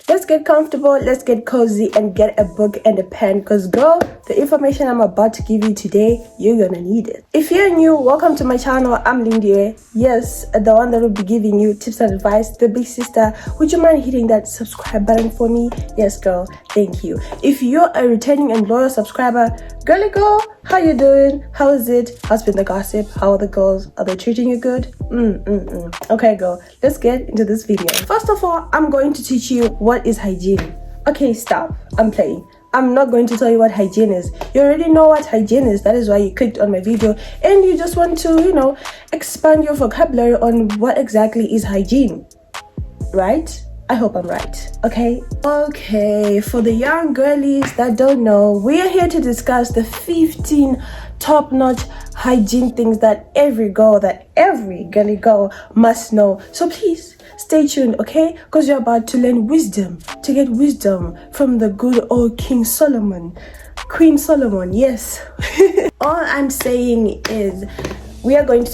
Let's get comfortable, let's get cozy, and get a book and a pen, because girl, the information I'm about to give you today, you're gonna need it. If you're new, welcome to my channel. I'm Lindy. Yes, the one that will be giving you tips and advice, the big sister. Would you mind hitting that subscribe button for me? Yes girl, thank you. If you're a returning and loyal subscriber, girly girl, how you doing? How is it? How's been the gossip? How are the girls? Are they treating you good? Okay girl, let's get into this video. First of all, I'm going to teach you what is hygiene. Okay, stop, I'm playing. I'm not going to tell you what hygiene is. You already know what hygiene is. That is why you clicked on my video and you just want to, expand your vocabulary on what exactly is hygiene, right? I hope I'm right. Okay, for the young girlies that don't know, we are here to discuss the 15 top-notch hygiene things that every girly girl must know. So please stay tuned, okay? Because you're about to learn wisdom, to get wisdom from the good old King Solomon, Queen Solomon. Yes. All I'm saying is we are going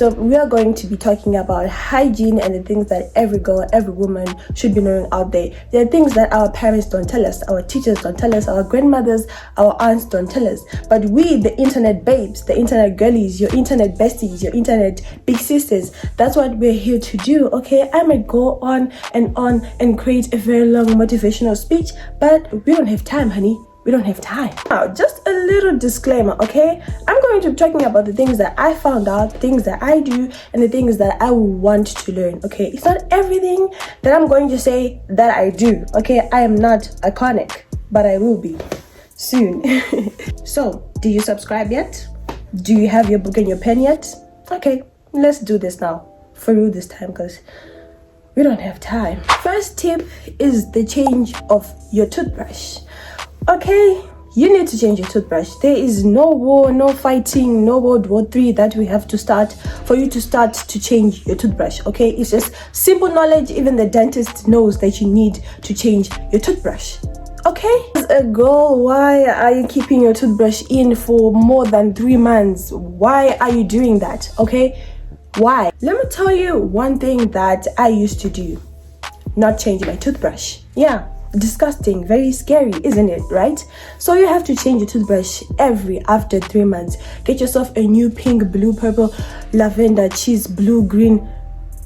to be talking about hygiene and the things that every girl, every woman should be knowing out there. There are things that our parents don't tell us, our teachers don't tell us, our grandmothers, our aunts don't tell us. But we, the internet babes, the internet girlies, your internet besties, your internet big sisters, that's what we're here to do, okay? I might go on and create a very long motivational speech, but we don't have time, honey. We don't have time. Now, just a little disclaimer, okay? I'm going to be talking about the things that I found out, things that I do, and the things that I want to learn, okay? It's not everything that I'm going to say that I do, okay? I am not iconic, but I will be soon. So, do you subscribe yet? Do you have your book and your pen yet? Okay, let's do this now. For real this time, because we don't have time. First tip is the change of your toothbrush. Okay, you need to change your toothbrush. There is no war, no fighting, no World War III that we have to start for you to start to change your toothbrush, okay? It's just simple knowledge. Even the dentist knows that you need to change your toothbrush, okay? As a girl, why are you keeping your toothbrush in for more than 3 months? Why are you doing that, okay? Why? Let me tell you one thing that I used to do. Not change my toothbrush. Yeah. Disgusting, very scary, isn't it, right? So you have to change your toothbrush after 3 months. Get yourself a new pink, blue, purple, lavender, cheese, blue, green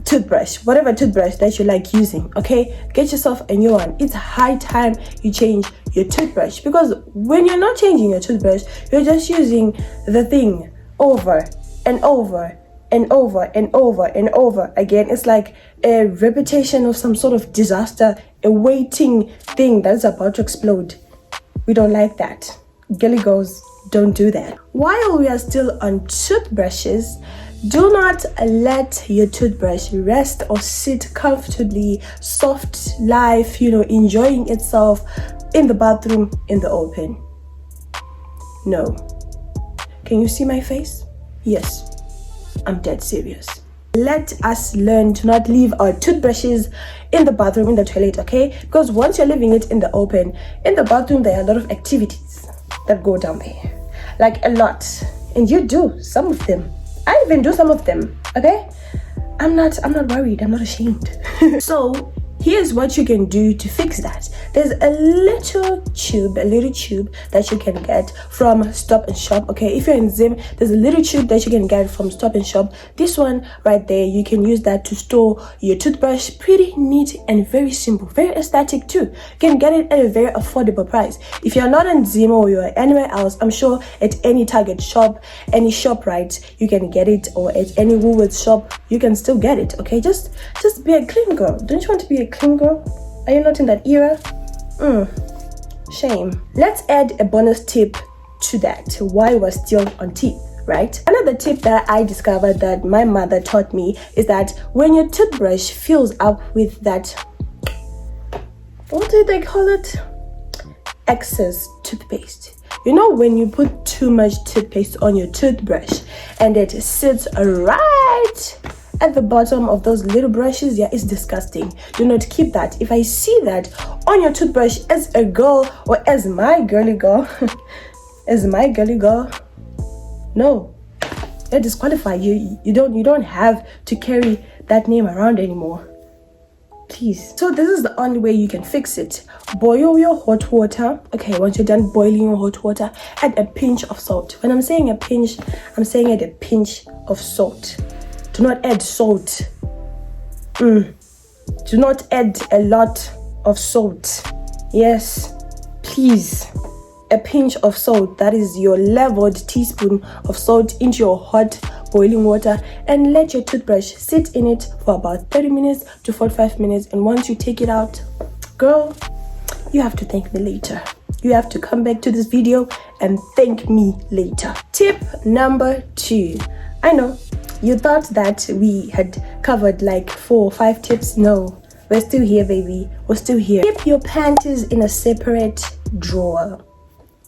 toothbrush, whatever toothbrush that you like using, okay? Get yourself a new one. It's high time you change your toothbrush, because when you're not changing your toothbrush, you're just using the thing over and over and over and over and over again. It's like a repetition of some sort of disaster, a waiting thing that's about to explode. We don't like that. Girly girls, don't do that. While we are still on toothbrushes, do not let your toothbrush rest or sit comfortably, soft life, enjoying itself in the bathroom in the open. No. Can you see my face? Yes. I'm dead serious. Let us learn to not leave our toothbrushes in the bathroom, in the toilet, okay? Because once you're leaving it in the open, in the bathroom, there are a lot of activities that go down there. Like a lot. And you do some of them. I even do some of them, okay? I'm not worried. I'm not ashamed. So here's what you can do to fix that. There's a little tube that you can get from Stop and Shop, okay? If you're in Zim, there's a little tube that you can get from Stop and Shop. This one right there, you can use that to store your toothbrush. Pretty neat and very simple, very aesthetic too. You can get it at a very affordable price. If you're not in Zim or you're anywhere else, I'm sure at any Target shop, any ShopRite, you can get it, or at any Woolworths shop, you can still get it, okay? Just be a clean girl. Don't you want to be a clean girl? Are you not in that era? Shame. Let's add a bonus tip to that while we're still on teeth, right? Another tip that I discovered that my mother taught me is that when your toothbrush fills up with that, what do they call it? Excess toothpaste. When you put too much toothpaste on your toothbrush and it sits right at the bottom of those little brushes, yeah, it's disgusting. Do not keep that. If I see that on your toothbrush as a girl, or as my girly girl, no, they're disqualified. You don't have to carry that name around anymore. please. So this is the only way you can fix it. Boil your hot water. Okay, once you're done boiling your hot water, add a pinch of salt. When I'm saying a pinch, I'm saying add a pinch of salt. Do not add salt. Do not add a lot of salt. Yes, please. A pinch of salt, that is your leveled teaspoon of salt, into your hot boiling water, and let your toothbrush sit in it for about 30 minutes to 45 minutes. And once you take it out, girl, you have to thank me later. You have to come back to this video and thank me later. Tip number 2. I know you thought that we had covered like 4 or 5 tips. No, we're still here, baby. We're still here. Keep your panties in a separate drawer.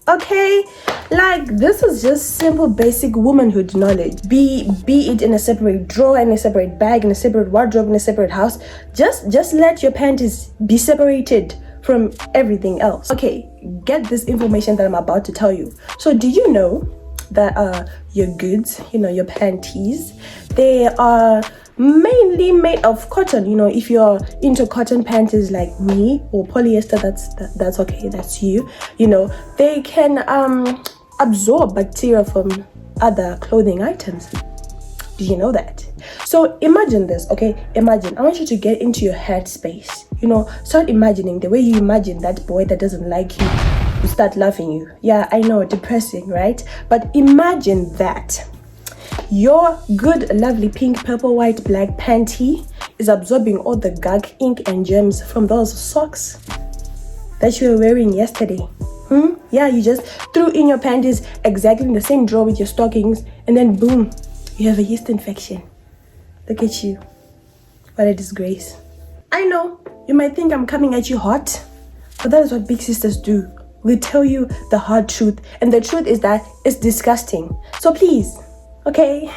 Okay, like this is just simple basic womanhood knowledge. Be it in a separate drawer, in a separate bag, in a separate wardrobe, in a separate house. Just let your panties be separated from everything else. Okay, get this information that I'm about to tell you. So did you know that your goods, your panties, they are mainly made of cotton? If you're into cotton panties like me, or polyester, that's okay, that's you. They can absorb bacteria from other clothing items. Do you know that? So imagine this, okay? Imagine, I want you to get into your head space. Start imagining the way you imagine that boy that doesn't like you will start loving you. Yeah, I know, depressing, right? But imagine that your good, lovely pink, purple, white, black panty is absorbing all the gunk, ink, and germs from those socks that you were wearing yesterday. Yeah, you just threw in your panties exactly in the same drawer with your stockings, and then boom, you have a yeast infection. Look at you. What a disgrace. I know, you might think I'm coming at you hot, but that is what big sisters do. We tell you the hard truth, and the truth is that it's disgusting. So please, okay,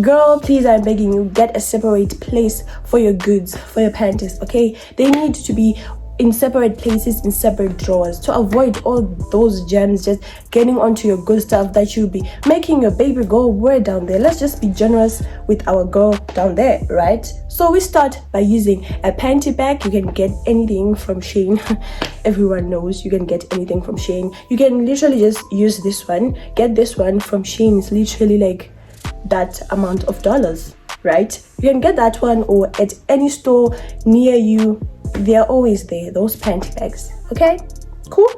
girl, please, I'm begging you, get a separate place for your goods, for your panties, okay? They need to be in separate places, in separate drawers, to avoid all those germs just getting onto your good stuff that you'll be making your baby girl wear down there. Let's just be generous with our girl down there, right? So we start by using a panty bag. You can get anything from Shein. Everyone knows you can get anything from Shein. You can literally just use this one. Get this one from Shein. It's literally like that amount of dollars, right? You can get that one, or at any store near you. They're always there, those panty bags. Okay, cool.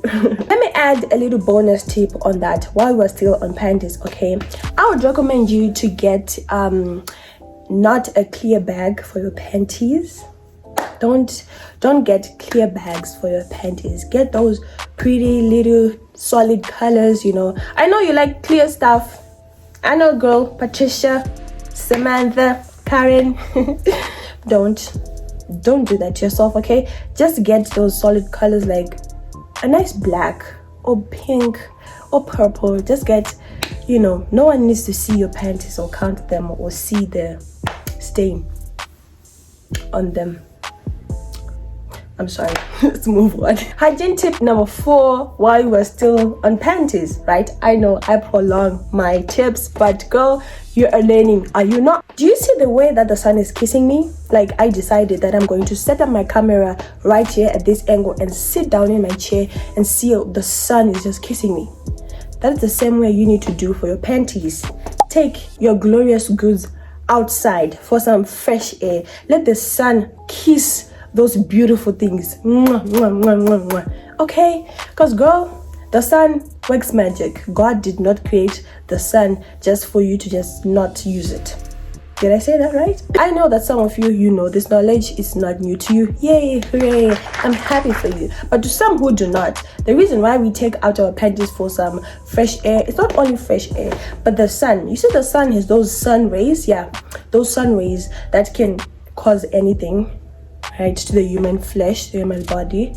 Let me add a little bonus tip on that while we're still on panties. Okay, I would recommend you to get not a clear bag for your panties. Don't get clear bags for your panties. Get those pretty little solid colors. I know you like clear stuff. I know, girl. Patricia, Samantha, Karen. Don't do that to yourself, okay? Just get those solid colors, like a nice black or pink or purple. Just get, no one needs to see your panties or count them or see the stain on them. I'm sorry. Let's move on. Hygiene tip number 4 while we're still on panties, right? I know I prolong my tips, but girl, you are learning, are you not? Do you see the way that the sun is kissing me? Like, I decided that I'm going to set up my camera right here at this angle and sit down in my chair and see the sun is just kissing me. That's the same way you need to do for your panties. Take your glorious goods outside for some fresh air. Let the sun kiss those beautiful things. Okay? Because girl, the sun works magic. God did not create the sun just for you to just not use it. Did I say that right? I know that some of you know this knowledge is not new to you. Yay, hooray, I'm happy for you. But to some who do not, the reason why we take out our panties for some fresh air, it's not only fresh air, but the sun. You see, the sun has those sun rays, yeah, those sun rays that can cause anything, right, to the human flesh, the human body.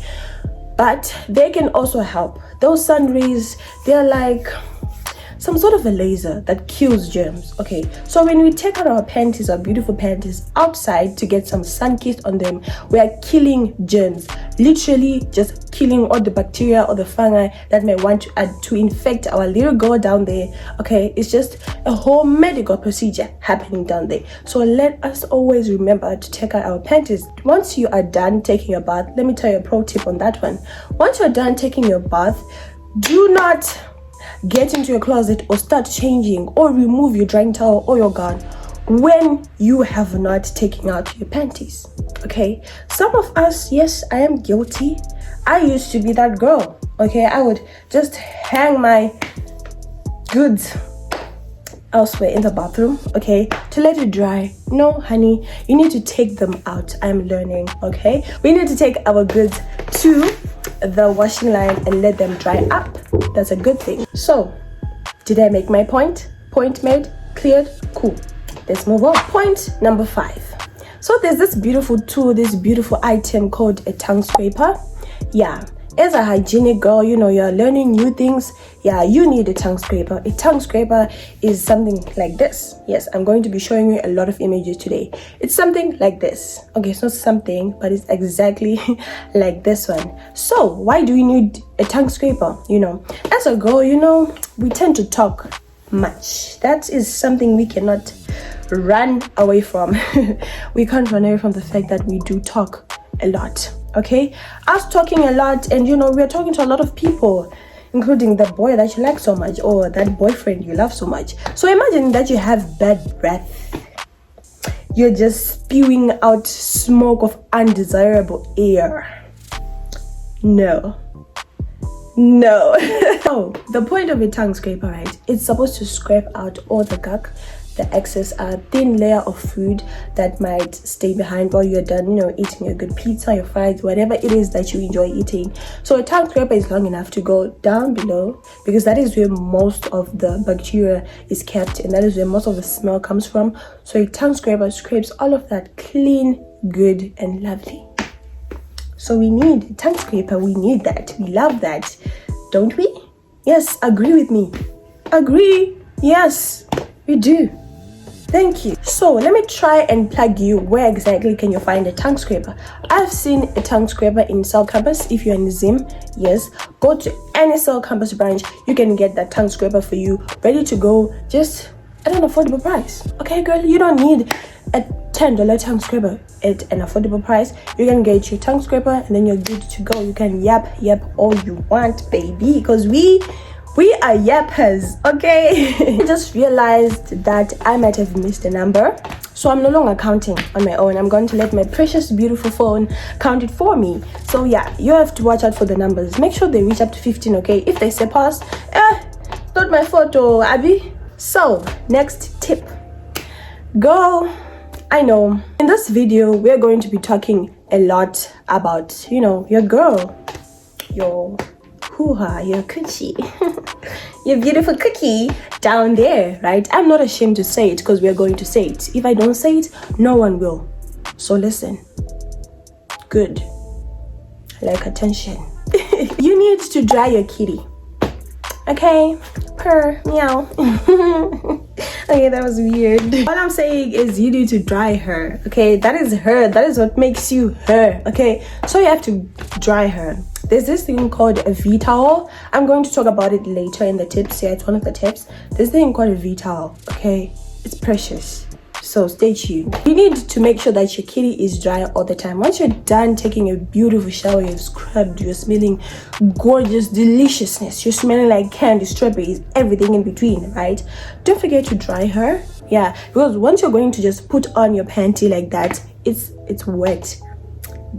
But they can also help. Those sun rays, they're like some sort of a laser that kills germs. Okay, so when we take out our panties, our beautiful panties, outside to get some sun kissed on them, we are killing germs, literally just killing all the bacteria or the fungi that may want to infect our little girl down there. Okay, it's just a whole medical procedure happening down there. So let us always remember to take out our panties. Once you are done taking your bath, let me tell you a pro tip on that one. Once you're done taking your bath, do not get into your closet or start changing or remove your drying towel or your gown when you have not taken out your panties. Okay, some of us, yes, I am guilty. I used to be that girl. Okay, I would just hang my goods elsewhere in the bathroom, okay, to let it dry. No, honey, you need to take them out. I'm learning. Okay, we need to take our goods to the washing line and let them dry up. That's a good thing. So did I make my point? Point made, cleared, cool. Let's move on. Point number 5. So there's this beautiful tool, this beautiful item called a tongue scraper. Yeah, as a hygienic girl, you know, you're learning new things. Yeah, you need a tongue scraper. A tongue scraper is something like this. Yes, I'm going to be showing you a lot of images today. It's something like this. Okay, it's not something, but it's exactly like this one. So why do we need a tongue scraper? You know, as a girl, you know, we tend to talk much. That is something we cannot run away from. We can't run away from the fact that we do talk a lot. Okay, us talking a lot, and you know, we're talking to a lot of people, including the boy that you like so much or that boyfriend you love so much. So imagine that you have bad breath. You're just spewing out smoke of undesirable air. No. So the point of a tongue scraper, right, it's supposed to scrape out all the gunk, the excess thin layer of food that might stay behind while you're done, you know, eating your good pizza, your fries, whatever it is that you enjoy eating. So a tongue scraper is long enough to go down below, because that is where most of the bacteria is kept, and that is where most of the smell comes from. So a tongue scraper scrapes all of that clean, good, and lovely. So we need a tongue scraper. We need that. We love that, don't we? Yes, agree with me. Agree. Yes, we do. Thank you. So let me try and plug you. Where exactly can you find a tongue scraper? I've seen a tongue scraper in Cell Campus. If you're in Zim, yes, go to any Cell Campus branch. You can get that tongue scraper for you, ready to go, just at an affordable price. Okay, girl, you don't need a $10 tongue scraper at an affordable price. You can get your tongue scraper and then you're good to go. You can yap all you want, baby, because we are yappers, okay? I just realized that I might have missed a number, so I'm no longer counting on my own. I'm going to let my precious, beautiful phone count it for me. So yeah, you have to watch out for the numbers. Make sure they reach up to 15, okay? If they surpass, not my photo, Abby. So next tip, go. I know in this video we're going to be talking a lot about, you know, your girl, your hoo-ha, your coochie, your beautiful cookie down there, right? I'm not ashamed to say it, because we're going to say it. If I don't say it, no one will. So listen. Good. Like attention. You need to dry your kitty. Okay? Purr, meow. Okay, that was weird. All I'm saying is you need to dry her. Okay, that is her. That is what makes you her. Okay, so you have to dry her. There's this thing called a V-towel. I'm going to talk about it later in the tips. Yeah, it's one of the tips. There's this thing called a V-towel. Okay, it's precious. So stay tuned. You need to make sure that your kitty is dry all the time. Once you're done taking a beautiful shower, you've scrubbed, you're smelling gorgeous deliciousness, you're smelling like candy, strawberries, everything in between, right? Don't forget to dry her. Yeah, because once you're going to just put on your panty like that, it's wet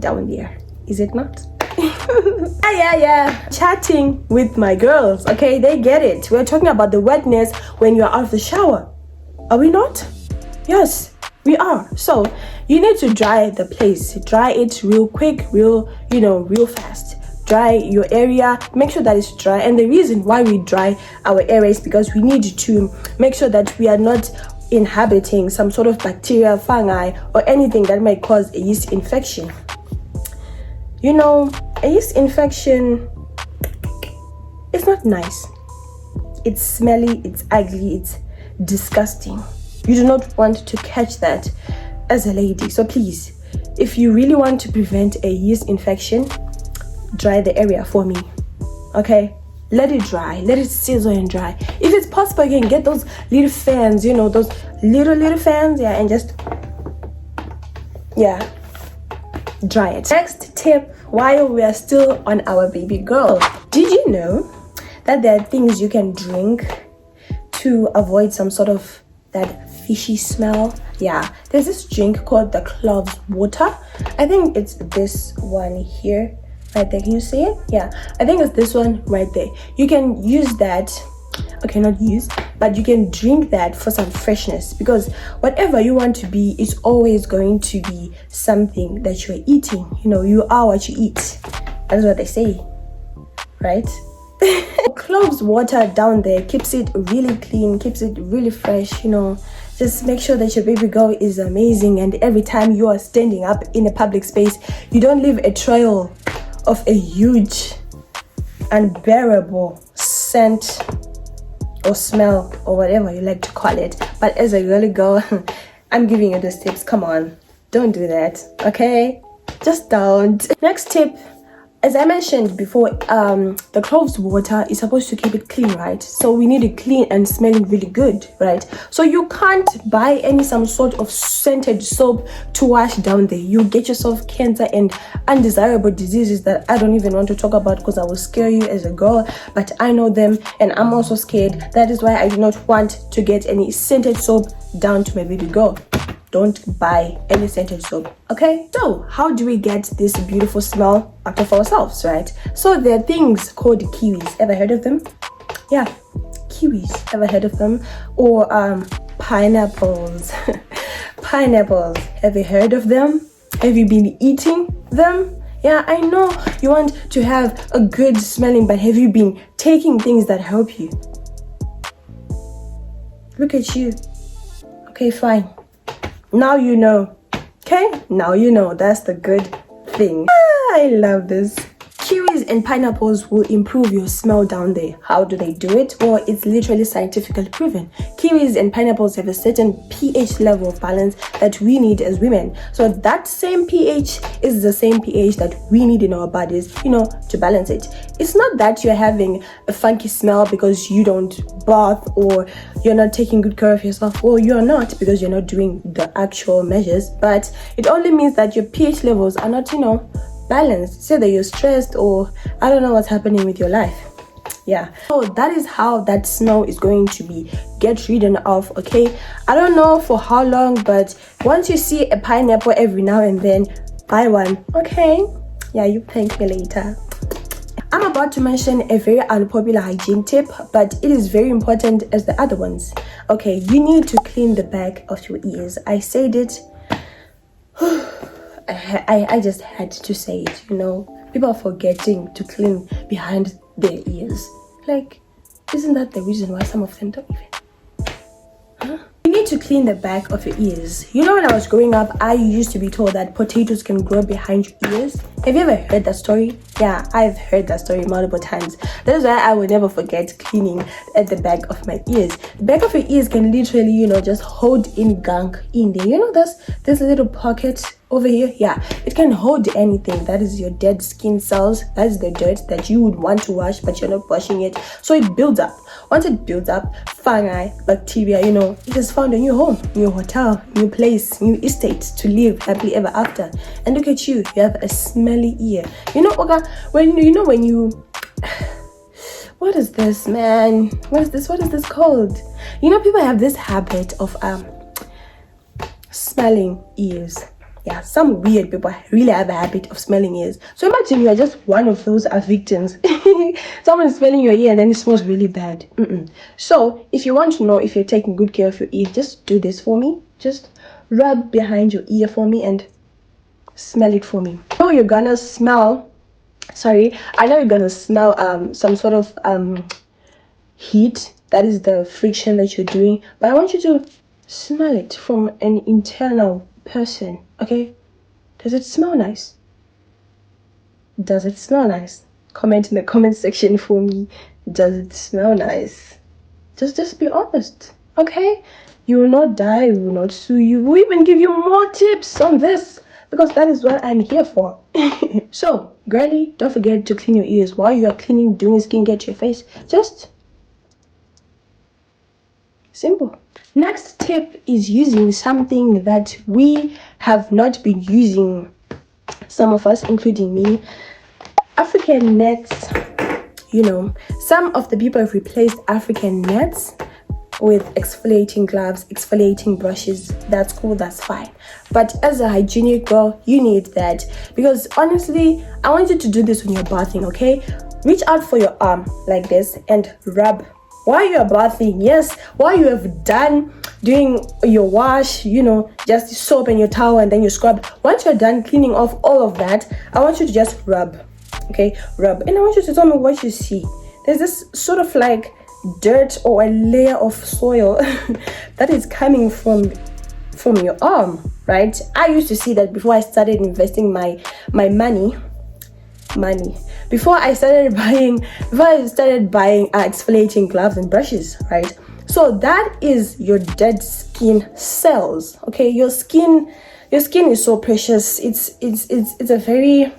down there, is it not? yeah, chatting with my girls, okay? They get it. We're talking about the wetness when you're out of the shower, are we not? Yes, we are. So you need to dry the place. Dry it real quick, real fast. Dry your area, make sure that it's dry. And the reason why we dry our area is because we need to make sure that we are not inhabiting some sort of bacteria, fungi, or anything that might cause a yeast infection. You know, a yeast infection is not nice. it's smelly, it's ugly, it's disgusting. You do not want to catch that as a lady. So please, if you really want to prevent a yeast infection, dry the area for me. Okay, let it dry, let it sizzle and dry. If it's possible, you can get those little fans, you know, those little fans, yeah, and just, yeah, dry it. Next tip, while we are still on our baby girl, did you know that there are things you can drink to avoid some sort of that fishy smell? Yeah, there's this drink called the cloves water. I think it's this one here right there. Can you see it? Yeah, I think it's this one right there. You can use that, okay, not use, but you can drink that for some freshness, because whatever you want to be is always going to be something that you're eating. You know, you are what you eat. That's what they say, right? Cloves water down there keeps it really clean, keeps it really fresh. You know, just make sure that your baby girl is amazing, and every time you are standing up in a public space, you don't leave a trail of a huge unbearable scent or smell or whatever you like to call it. But as a girly girl, I'm giving you those tips. Come on, don't do that, okay? Just don't. Next tip, as I mentioned before, the cloves water is supposed to keep it clean, right? So we need it clean and smelling really good, right? So you can't buy some sort of scented soap to wash down there. You get yourself cancer and undesirable diseases that I don't even want to talk about, because I will scare you as a girl, but I know them and I'm also scared. That is why I do not want to get any scented soap down to my baby girl. Don't buy any scented soap, okay? So how do we get this beautiful smell out of ourselves, right? So there are things called kiwis. Ever heard of them? Yeah, kiwis. Ever heard of them? Or pineapples. Pineapples. Have you heard of them? Have you been eating them? Yeah, I know you want to have a good smelling, but have you been taking things that help you? Look at you. Okay, fine. Now you know. Okay, now you know. That's the good thing. I love this. Kiwis and pineapples will improve your smell down there. How do they do it? Well, it's literally scientifically proven. Kiwis and pineapples have a certain pH level of balance that we need as women. So that same pH is the same pH that we need in our bodies, you know, to balance it. It's not that you're having a funky smell because you don't bath or you're not taking good care of yourself. Well, you're not, because you're not doing the actual measures, but it only means that your pH levels are not, you know, balanced. Say that you're stressed, or I don't know what's happening with your life. Yeah, so that is how that smell is going to be get ridden of. Okay, I don't know for how long, but once you see a pineapple every now and then, buy one. Okay, yeah, you thank me later. I'm about to mention a very unpopular hygiene tip, but it is very important as the other ones. Okay, you need to clean the back of your ears. I said it. I just had to say it, you know. People are forgetting to clean behind their ears. Like, isn't that the reason why some of them don't even? Huh? You need to clean the back of your ears. You know, when I was growing up, I used to be told that potatoes can grow behind your ears. Have you ever heard that story? Yeah, I've heard that story multiple times. That is why I will never forget cleaning at the back of my ears. The back of your ears can literally, you know, just hold in gunk in there. You know, this little pocket over here, yeah, it can hold anything. That is your dead skin cells. That is the dirt that you would want to wash, but you're not washing it. So it builds up. Once it builds up, fungi, bacteria, you know, it has found a new home, new hotel, new place, new estate to live happily ever after. And look at you, you have a smelly ear. You know, Oga, when you what is this, man? What is this called? You know, people have this habit of smelling ears. Yeah, some weird people really have a habit of smelling ears. So imagine you are just one of those victims. Someone is smelling your ear and then it smells really bad. So if you want to know if you're taking good care of your ear, just do this for me. Just rub behind your ear for me and smell it for me. I know you're gonna smell some sort of heat. That is the friction that you're doing. But I want you to smell it from an internal person. Okay, does it smell nice? Does it smell nice? Comment in the comment section for me. Does it smell nice? Just be honest, okay? You will not die, we will not sue you. We'll even give you more tips on this because that is what I'm here for. So, girlie, don't forget to clean your ears while you are cleaning, doing skincare to your face. Just simple. Next tip is using something that we have not been using, some of us, including me. African nets. You know, some of the people have replaced African nets with exfoliating gloves, exfoliating brushes. That's cool, that's fine. But as a hygienic girl, you need that because honestly, I want you to do this when you're bathing, okay? Reach out for your arm like this and rub while you're bathing. Yes, while you have done doing your wash, you know, just soap and your towel and then you scrub. Once you're done cleaning off all of that, I want you to just rub. Okay, rub. And I want you to tell me what you see. There's this sort of like dirt or a layer of soil that is coming from your arm, right? I used to see that before I started investing my money. Before I started buying exfoliating gloves and brushes, right? So that is your dead skin cells. Okay, your skin is so precious. It's a very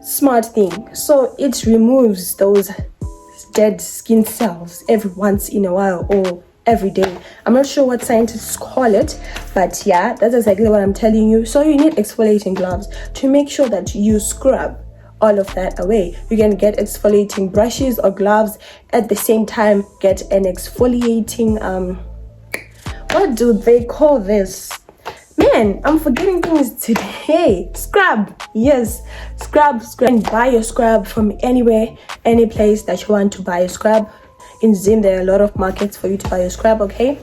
smart thing. So it removes those dead skin cells every once in a while or every day. I'm not sure what scientists call it, but yeah, that's exactly what I'm telling you. So you need exfoliating gloves to make sure that you scrub all of that away. You can get exfoliating brushes or gloves at the same time. Get an exfoliating what do they call this? Man, I'm forgetting things today. Scrub. Yes, scrub. And buy your scrub from anywhere, any place that you want to buy a scrub. In Zim, there are a lot of markets for you to buy your scrub, okay?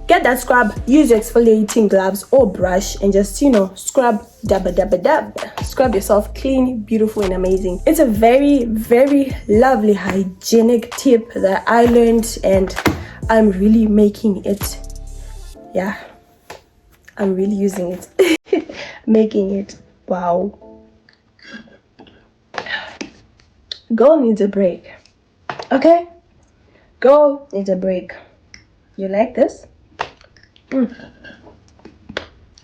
Get that scrub, use your exfoliating gloves or brush and just, you know, scrub, dab. Scrub yourself clean, beautiful and amazing. It's a very, very lovely hygienic tip that I learned and I'm really making it. Yeah, I'm really using it. Making it. Wow. Girl needs a break. Okay? Girl needs a break. You like this?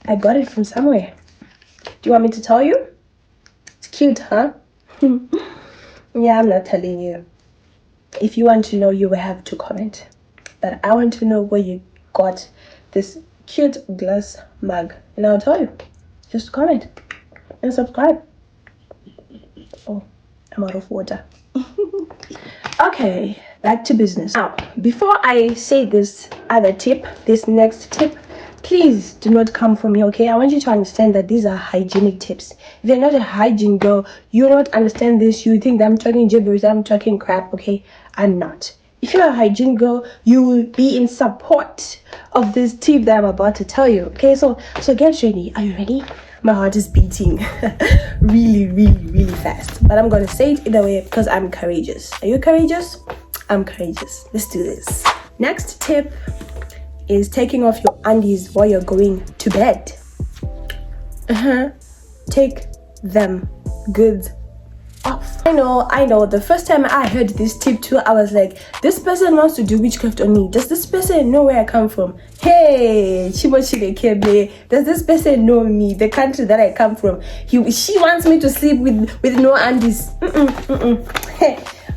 I got it from somewhere. Do you want me to tell you? It's cute, huh? Yeah, I'm not telling you. If you want to know, you will have to comment. But I want to know where you got this cute glass mug. And I'll tell you. Just comment and subscribe. Oh, I'm out of water. Okay, back to business. Now, before I say this next tip, please do not come for me, okay? I want you to understand that these are hygienic tips. If you're not a hygiene girl, you don't understand this, you think that I'm talking gibberish, I'm talking crap, okay? I'm not. If you're a hygiene girl, you will be in support of this tip that I'm about to tell you, okay? So get ready. Are you ready? My heart is beating really, really, really fast. But I'm going to say it either way because I'm courageous. Are you courageous? I'm courageous. Let's do this. Next tip is taking off your undies while you're going to bed. Take them good off. I know. The first time I heard this tip too, I was like, this person wants to do witchcraft on me. Does this person know where I come from? Hey, Chibochile Kebe, does this person know me, the country that I come from? She wants me to sleep with no undies.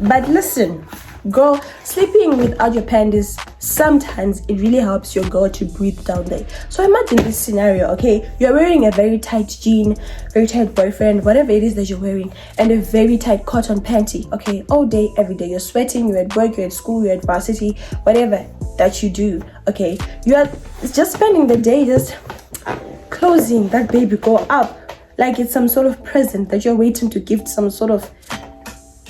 But listen, girl, sleeping without your panties, sometimes it really helps your girl to breathe down there. So imagine this scenario, okay? You're wearing a very tight jean, very tight boyfriend, whatever it is that you're wearing, and a very tight cotton panty, okay? All day, every day. You're sweating, you're at work, you're at school, you're at varsity, whatever that you do, okay? You are just spending the day just closing that baby girl up like it's some sort of present that you're waiting to give to some sort of,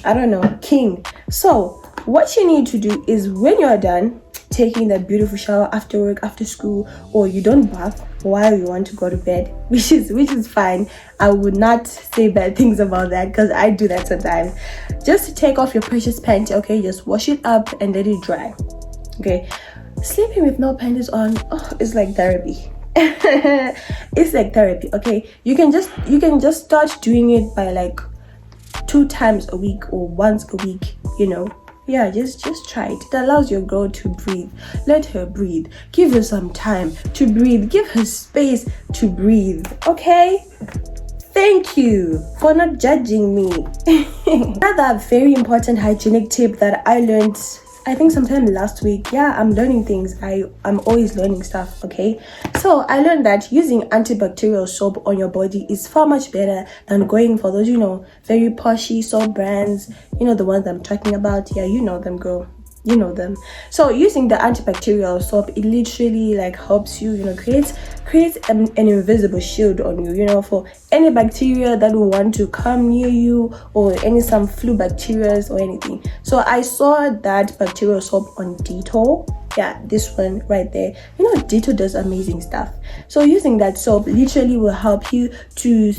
I don't know, king. So what you need to do is when you're done taking that beautiful shower after work, after school, or you don't bath while you want to go to bed, which is fine. I would not say bad things about that because I do that sometimes. Just to take off your precious panty, okay? Just wash it up and let it dry, okay? Sleeping with no panties on, it's like therapy. It's like therapy, okay? You can just start doing it by like 2 times a week or once a week, you know, Yeah, just try it. It allows your girl to breathe. Let her breathe. Give her some time to breathe. Give her space to breathe. Okay? Thank you for not judging me. Another very important hygienic tip that I learned, I think sometime last week. Yeah, I'm learning things. I'm always learning stuff, okay? So I learned that using antibacterial soap on your body is far much better than going for those, very poshy soap brands. The ones I'm talking about. Yeah, you know them, girl. You know them. So using the antibacterial soap, it literally helps you, creates an invisible shield on you, for any bacteria that will want to come near you, or some flu bacteria or anything. So I saw that bacterial soap on Dettol. Yeah, this one right there. Dettol does amazing stuff. So using that soap literally will help you to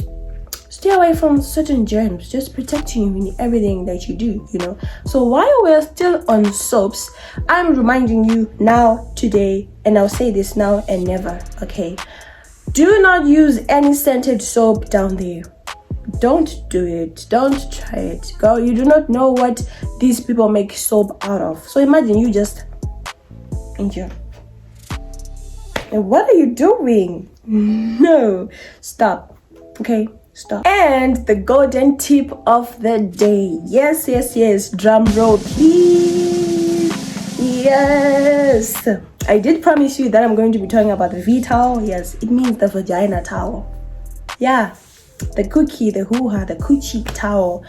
stay away from certain germs, just protecting you in everything that you do, So while we're still on soaps, I'm reminding you now, today, and I'll say this now and never, okay? Do not use any scented soap down there. Don't do it. Don't try it. Girl, you do not know what these people make soap out of. So imagine you just enjoy. And what are you doing? No, stop, okay? Stop. And the golden tip of the day. Yes. Drum roll, please. Yes. I did promise you that I'm going to be talking about the V-towel. Yes, it means the vagina towel. Yeah, the cookie, the hoo-ha, the coochie towel.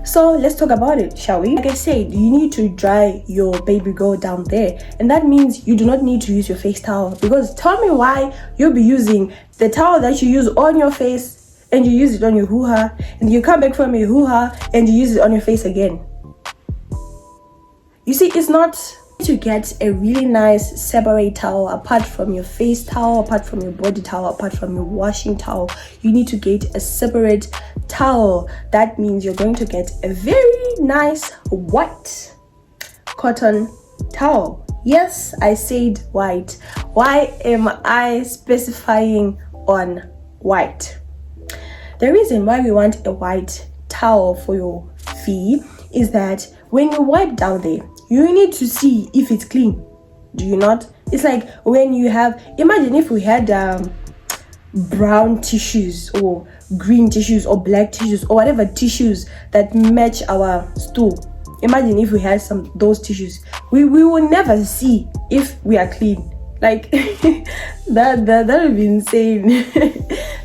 So let's talk about it, shall we? Like I said, you need to dry your baby girl down there. And that means you do not need to use your face towel. Because tell me why you'll be using the towel that you use on your face and you use it on your hoo-ha, and you come back from your hoo-ha and you use it on your face again. You see, it's not to get a really nice separate towel apart from your face towel, apart from your body towel, apart from your washing towel. You need to get a separate towel. That means you're going to get a very nice white cotton towel. Yes, I said white. Why am I specifying on white? The reason why we want a white towel for your feet is that when you wipe down there, you need to see if it's clean. Do you not? It's like when you have, imagine if we had brown tissues or green tissues or black tissues or whatever tissues that match our stool. Imagine if we had those tissues. We will never see if we are clean. Like that would be insane.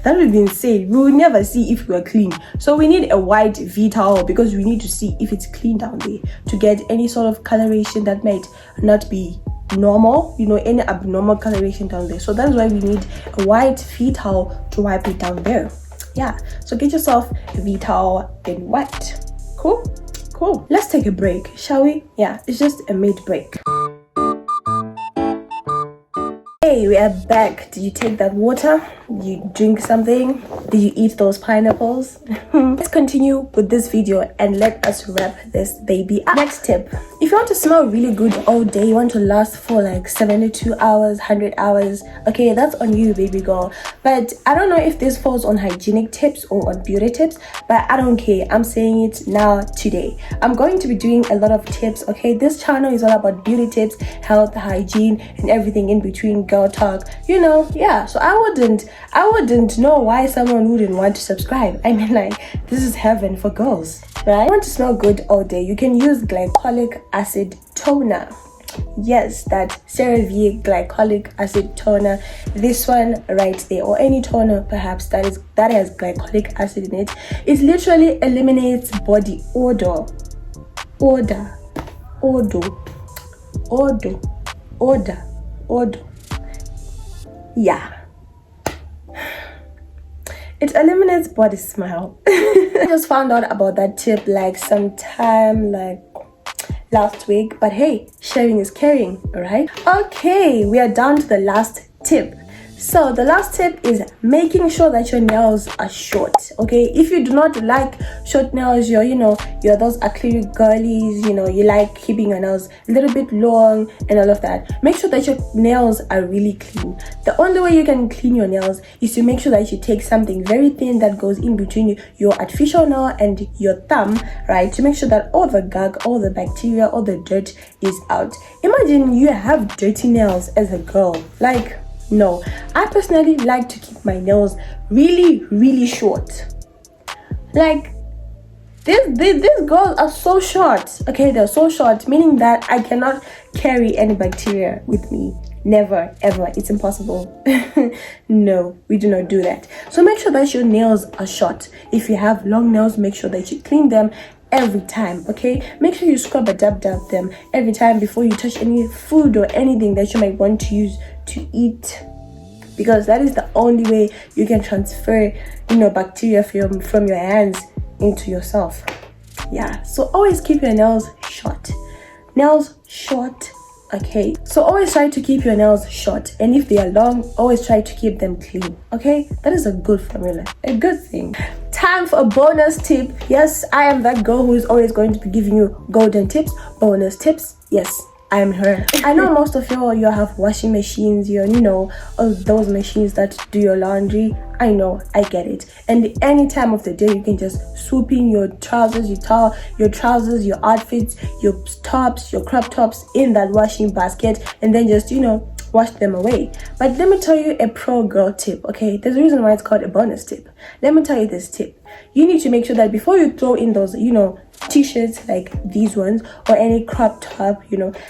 That would be insane. We will never see if we are clean. So we need a white V towel because we need to see if it's clean down there to get any sort of coloration that might not be normal, any abnormal coloration down there. So that's why we need a white V towel to wipe it down there. Yeah, so get yourself a V towel in white. Cool. Let's take a break, shall we? Yeah, it's just a mid-break. Hey, we are back. Did you take that water? Did you drink something? Did you eat those pineapples? Let's continue with this video and let us wrap this baby up. Next tip. If you want to smell really good all day, you want to last for like 72 hours, 100 hours, okay, that's on you, baby girl. But I don't know if this falls on hygienic tips or on beauty tips, but I don't care. I'm saying it now today. I'm going to be doing a lot of tips, okay? This channel is all about beauty tips, health, hygiene, and everything in between, girl talk, yeah. So I wouldn't know why someone wouldn't want to subscribe. I mean, like, this is heaven for girls, right? You want to smell good all day, you can use glycolic acid toner. Yes, that CeraVe glycolic acid toner, this one right there, or any toner perhaps that has glycolic acid in it. It literally eliminates body odor. Yeah, it eliminates body smell. I just found out about that tip like sometime last week, but hey, sharing is caring, right? Okay, we are down to the last tip. So the last tip is making sure that your nails are short. Okay, if you do not like short nails, you're those acrylic girlies, you like keeping your nails a little bit long and all of that, make sure that your nails are really clean. The only way you can clean your nails is to make sure that you take something very thin that goes in between your artificial nail and your thumb, right, to make sure that all the gunk, all the bacteria, all the dirt is out. Imagine you have dirty nails as a girl. Like, no, I personally like to keep my nails really, really short. Like, these girls are so short. Okay, they're so short, meaning that I cannot carry any bacteria with me. Never, ever. It's impossible. No, we do not do that. So make sure that your nails are short. If you have long nails, make sure that you clean them every time. Okay, make sure you scrub and dab them every time before you touch any food or anything that you might want to use to eat, because that is the only way you can transfer bacteria from your hands into yourself. Yeah, so always keep your nails short. Okay, so always try to keep your nails short, and if they are long, always try to keep them clean. Okay, that is a good formula, a good thing. Time for a bonus tip. Yes, I am that girl who is always going to be giving you golden tips, bonus tips. Yes, I am her. I know most of you have washing machines, all those machines that do your laundry. I know, I get it. And any time of the day, you can just swoop in your trousers, your outfits, your tops, your crop tops in that washing basket, and then just, wash them away. But let me tell you a pro girl tip. Okay, there's a reason why it's called a bonus tip. Let me tell you this tip. You need to make sure that before you throw in those t-shirts like these ones or any crop top,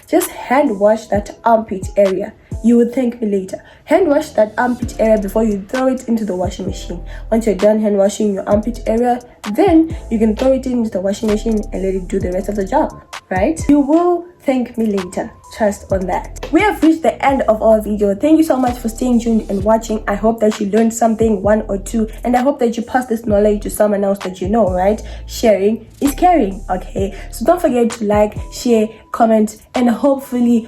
just hand wash that armpit area. You will thank me later. Hand wash that armpit area before you throw it into the washing machine. Once you're done hand washing your armpit area, then you can throw it into the washing machine and let it do the rest of the job, right? You will thank me later. Trust on that. We have reached the end of our video. Thank you so much for staying tuned and watching. I hope that you learned something, one or two, and I hope that you pass this knowledge to someone else that you know, right? Sharing is caring. Okay, so don't forget to like, share, comment, and hopefully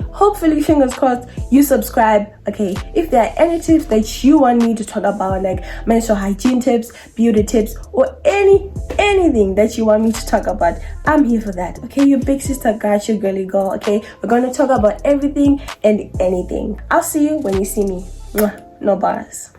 fingers crossed, you subscribe. Okay, if there are any tips that you want me to talk about, like menstrual hygiene tips, beauty tips, or anything that you want me to talk about, I'm here for that. Okay, your big sister got you, girly girl. Okay, we're gonna talk about everything and anything. I'll see you when you see me. Mwah. No bars.